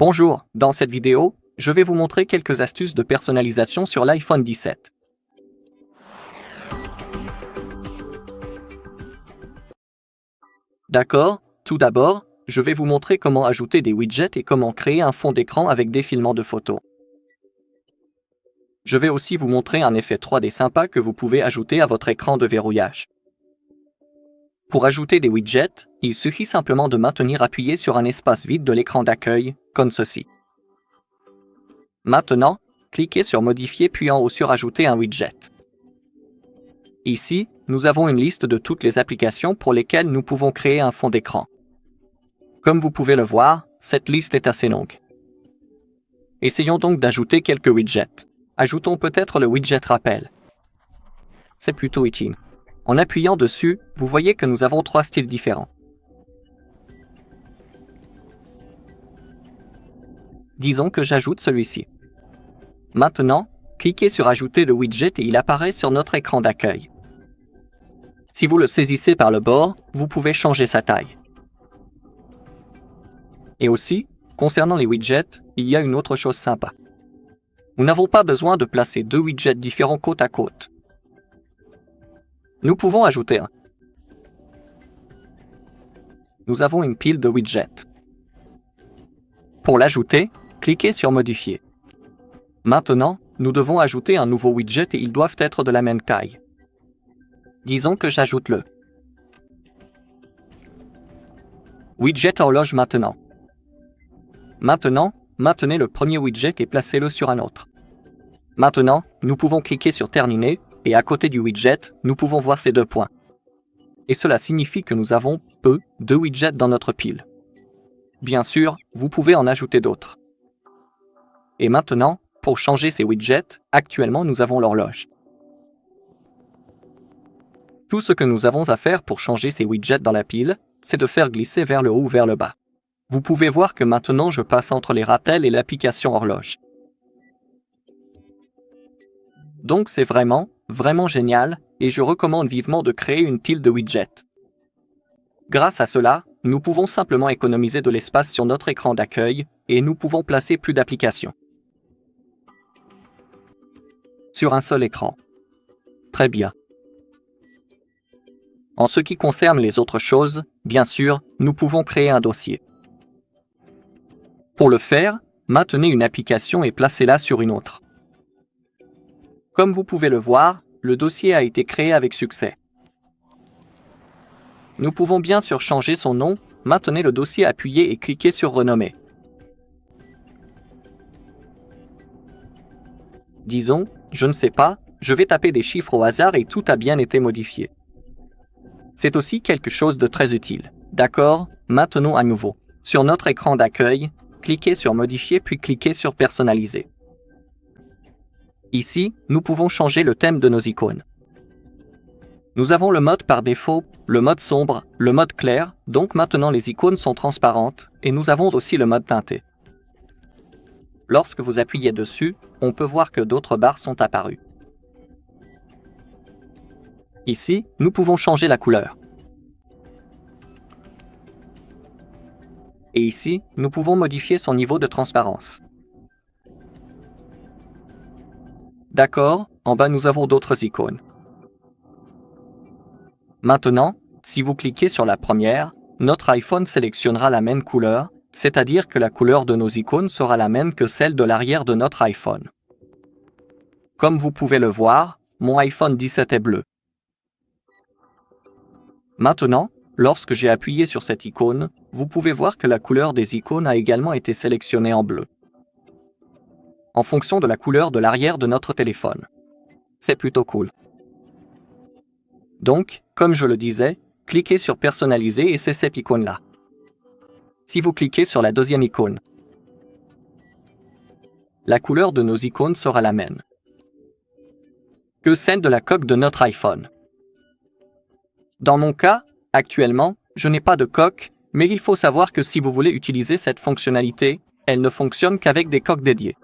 Bonjour, dans cette vidéo, je vais vous montrer quelques astuces de personnalisation sur l'iPhone 17. D'accord, tout d'abord, je vais vous montrer comment ajouter des widgets et comment créer un fond d'écran avec défilement de photos. Je vais aussi vous montrer un effet 3D sympa que vous pouvez ajouter à votre écran de verrouillage. Pour ajouter des widgets, il suffit simplement de maintenir appuyé sur un espace vide de l'écran d'accueil, comme ceci. Maintenant, cliquez sur Modifier puis en haut sur Ajouter un widget. Ici, nous avons une liste de toutes les applications pour lesquelles nous pouvons créer un fond d'écran. Comme vous pouvez le voir, cette liste est assez longue. Essayons donc d'ajouter quelques widgets. Ajoutons peut-être le widget Rappel. C'est plutôt utile. En appuyant dessus, vous voyez que nous avons 3 styles différents. Disons que j'ajoute celui-ci. Maintenant, cliquez sur Ajouter le widget et il apparaît sur notre écran d'accueil. Si vous le saisissez par le bord, vous pouvez changer sa taille. Et aussi, concernant les widgets, il y a une autre chose sympa. Nous n'avons pas besoin de placer 2 widgets différents côte à côte. Nous pouvons ajouter un. Nous avons une pile de widgets. Pour l'ajouter, cliquez sur Modifier. Maintenant, nous devons ajouter un nouveau widget et ils doivent être de la même taille. Disons que j'ajoute le widget horloge maintenant. Maintenant, maintenez le premier widget et placez-le sur un autre. Maintenant, nous pouvons cliquer sur Terminer et à côté du widget, nous pouvons voir ces 2 points. Et cela signifie que nous avons peu de widgets dans notre pile. Bien sûr, vous pouvez en ajouter d'autres. Et maintenant, pour changer ces widgets, actuellement nous avons l'horloge. Tout ce que nous avons à faire pour changer ces widgets dans la pile, c'est de faire glisser vers le haut ou vers le bas. Vous pouvez voir que maintenant je passe entre les rappels et l'application horloge. Donc c'est vraiment génial et je recommande vivement de créer une pile de widgets. Grâce à cela, nous pouvons simplement économiser de l'espace sur notre écran d'accueil et nous pouvons placer plus d'applications sur un seul écran. Très bien. En ce qui concerne les autres choses, bien sûr, nous pouvons créer un dossier. Pour le faire, maintenez une application et placez-la sur une autre. Comme vous pouvez le voir, le dossier a été créé avec succès. Nous pouvons bien sûr changer son nom, maintenez le dossier appuyé et cliquez sur Renommer. Disons, je ne sais pas, je vais taper des chiffres au hasard et tout a bien été modifié. C'est aussi quelque chose de très utile. D'accord, maintenons à nouveau. Sur notre écran d'accueil, cliquez sur Modifier puis cliquez sur Personnaliser. Ici, nous pouvons changer le thème de nos icônes. Nous avons le mode par défaut, le mode sombre, le mode clair, donc maintenant les icônes sont transparentes, et nous avons aussi le mode teinté. Lorsque vous appuyez dessus, on peut voir que d'autres barres sont apparues. Ici, nous pouvons changer la couleur. Et ici, nous pouvons modifier son niveau de transparence. D'accord, en bas nous avons d'autres icônes. Maintenant, si vous cliquez sur la première, notre iPhone sélectionnera la même couleur, c'est-à-dire que la couleur de nos icônes sera la même que celle de l'arrière de notre iPhone. Comme vous pouvez le voir, mon iPhone 17 est bleu. Maintenant, lorsque j'ai appuyé sur cette icône, vous pouvez voir que la couleur des icônes a également été sélectionnée en bleu, en fonction de la couleur de l'arrière de notre téléphone. C'est plutôt cool. Donc, comme je le disais, cliquez sur Personnaliser et c'est cette icône-là. Si vous cliquez sur la deuxième icône, la couleur de nos icônes sera la même que celle de la coque de notre iPhone. Dans mon cas, actuellement, je n'ai pas de coque, mais il faut savoir que si vous voulez utiliser cette fonctionnalité, elle ne fonctionne qu'avec des coques dédiées.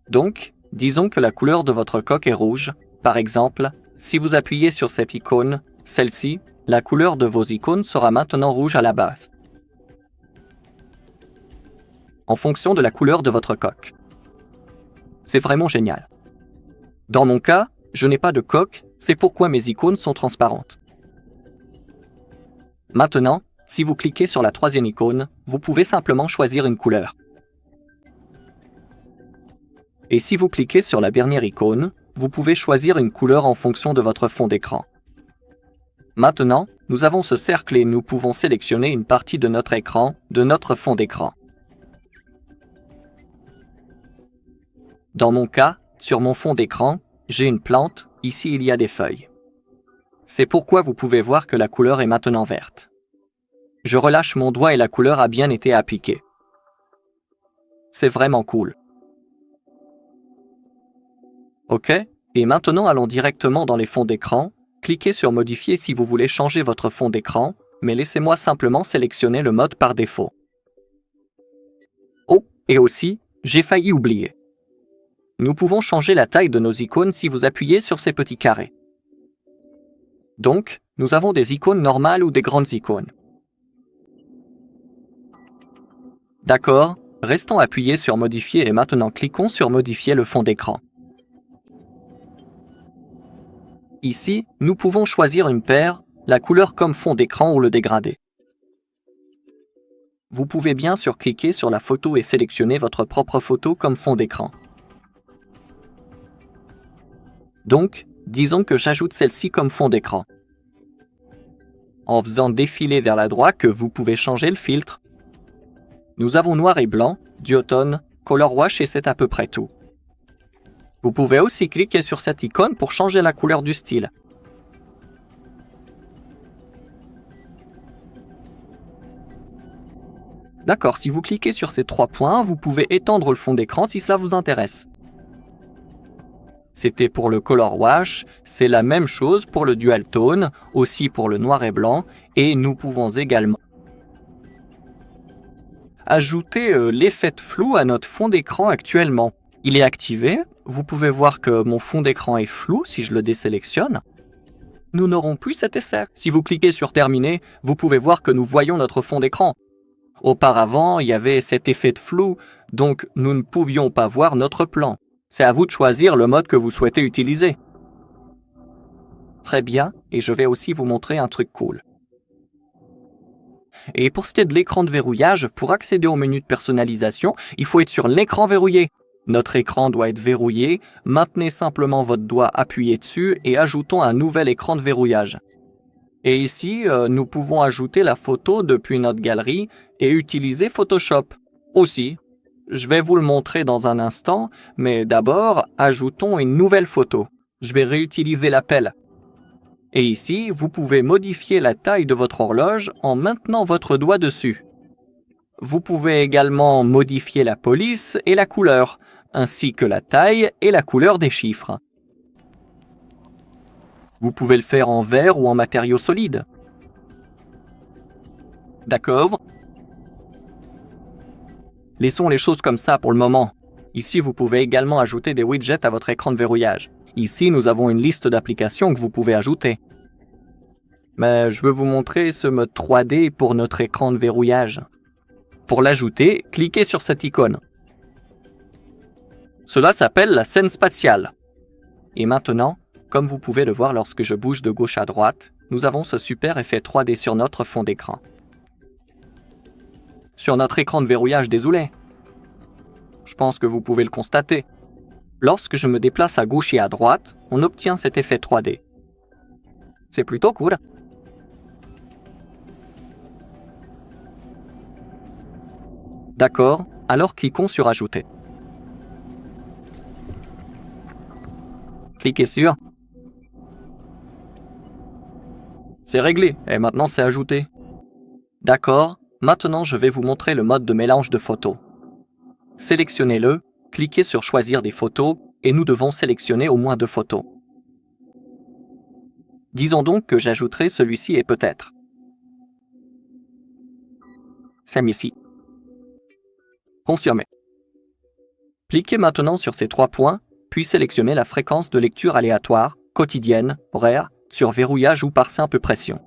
Donc, disons que la couleur de votre coque est rouge. Par exemple, si vous appuyez sur cette icône, celle-ci, la couleur de vos icônes sera maintenant rouge à la base. en fonction de la couleur de votre coque. C'est vraiment génial. Dans mon cas, je n'ai pas de coque, c'est pourquoi mes icônes sont transparentes. Maintenant, si vous cliquez sur la troisième icône, vous pouvez simplement choisir une couleur. Et si vous cliquez sur la dernière icône, vous pouvez choisir une couleur en fonction de votre fond d'écran. Maintenant, nous avons ce cercle et nous pouvons sélectionner une partie de notre écran, de notre fond d'écran. Dans mon cas, sur mon fond d'écran, j'ai une plante, ici il y a des feuilles. C'est pourquoi vous pouvez voir que la couleur est maintenant verte. Je relâche mon doigt et la couleur a bien été appliquée. C'est vraiment cool. OK, et maintenant allons directement dans les fonds d'écran. Cliquez sur Modifier si vous voulez changer votre fond d'écran, mais laissez-moi simplement sélectionner le mode par défaut. Oh, et aussi, j'ai failli oublier. Nous pouvons changer la taille de nos icônes si vous appuyez sur ces petits carrés. Donc, nous avons des icônes normales ou des grandes icônes. D'accord, restons appuyés sur Modifier et maintenant cliquons sur Modifier le fond d'écran. Ici, nous pouvons choisir une paire, la couleur comme fond d'écran ou le dégradé. Vous pouvez bien sûr cliquer sur la photo et sélectionner votre propre photo comme fond d'écran. Donc, disons que j'ajoute celle-ci comme fond d'écran. En faisant défiler vers la droite que vous pouvez changer le filtre. Nous avons noir et blanc, duotone, color wash et c'est à peu près tout. Vous pouvez aussi cliquer sur cette icône pour changer la couleur du style. D'accord, si vous cliquez sur ces 3 points, vous pouvez étendre le fond d'écran si cela vous intéresse. C'était pour le color wash, c'est la même chose pour le dual tone, aussi pour le noir et blanc, et nous pouvons également ajouter l'effet de flou à notre fond d'écran actuellement. Il est activé, vous pouvez voir que mon fond d'écran est flou si je le désélectionne. Nous n'aurons plus cet effet. Si vous cliquez sur Terminer, vous pouvez voir que nous voyons notre fond d'écran. Auparavant, il y avait cet effet de flou, donc nous ne pouvions pas voir notre plan. C'est à vous de choisir le mode que vous souhaitez utiliser. Très bien, et je vais aussi vous montrer un truc cool. Et pour ce qui est de l'écran de verrouillage, pour accéder au menu de personnalisation, il faut être sur l'écran verrouillé. Notre écran doit être verrouillé, maintenez simplement votre doigt appuyé dessus et ajoutons un nouvel écran de verrouillage. Et ici, nous pouvons ajouter la photo depuis notre galerie et utiliser Photoshop. Aussi, je vais vous le montrer dans un instant, mais d'abord, ajoutons une nouvelle photo. Je vais réutiliser la pelle. Et ici, vous pouvez modifier la taille de votre horloge en maintenant votre doigt dessus. Vous pouvez également modifier la police et la couleur, ainsi que la taille et la couleur des chiffres. Vous pouvez le faire en verre ou en matériau solide. D'accord? Laissons les choses comme ça pour le moment. Ici, vous pouvez également ajouter des widgets à votre écran de verrouillage. Ici, nous avons une liste d'applications que vous pouvez ajouter. Mais je veux vous montrer ce mode 3D pour notre écran de verrouillage. Pour l'ajouter, cliquez sur cette icône. Cela s'appelle la scène spatiale. Et maintenant, comme vous pouvez le voir lorsque je bouge de gauche à droite, nous avons ce super effet 3D sur notre fond d'écran. Sur notre écran de verrouillage désolé. Je pense que vous pouvez le constater. Lorsque je me déplace à gauche et à droite, on obtient cet effet 3D. C'est plutôt cool. D'accord, alors cliquons sur Ajouter. Cliquez sur. C'est réglé, et maintenant c'est ajouté. D'accord, maintenant je vais vous montrer le mode de mélange de photos. Sélectionnez-le, cliquez sur Choisir des photos, et nous devons sélectionner au moins 2 photos. Disons donc que j'ajouterai celui-ci et peut-être celui-ci. Confirmé. Cliquez maintenant sur ces 3 points, puis sélectionnez la fréquence de lecture aléatoire, quotidienne, horaire, sur verrouillage ou par simple pression.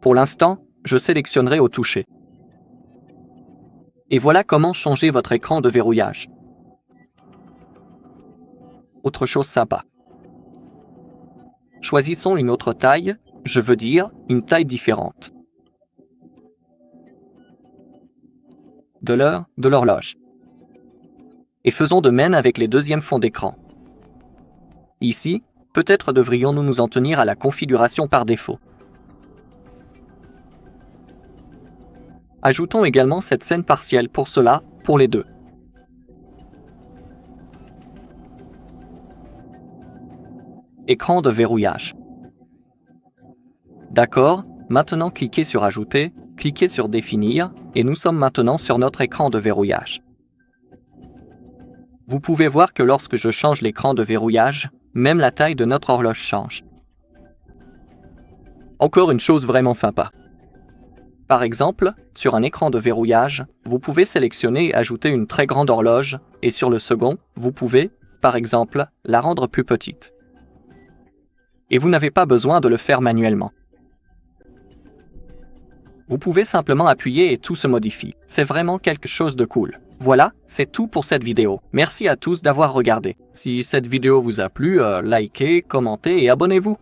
Pour l'instant, je sélectionnerai au toucher. Et voilà comment changer votre écran de verrouillage. Autre chose sympa. Choisissons une autre taille, je veux dire une taille différente. De l'heure, de l'horloge. Et faisons de même avec les deuxièmes fonds d'écran. Ici, peut-être devrions-nous nous en tenir à la configuration par défaut. Ajoutons également cette scène partielle pour cela, pour les deux. Écran de verrouillage. D'accord, maintenant cliquez sur Ajouter, cliquez sur Définir, et nous sommes maintenant sur notre écran de verrouillage. Vous pouvez voir que lorsque je change l'écran de verrouillage, même la taille de notre horloge change. Encore une chose vraiment sympa. Par exemple, sur un écran de verrouillage, vous pouvez sélectionner et ajouter une très grande horloge, et sur le second, vous pouvez, par exemple, la rendre plus petite. Et vous n'avez pas besoin de le faire manuellement. Vous pouvez simplement appuyer et tout se modifie. C'est vraiment quelque chose de cool. Voilà, c'est tout pour cette vidéo. Merci à tous d'avoir regardé. Si cette vidéo vous a plu, likez, commentez et abonnez-vous.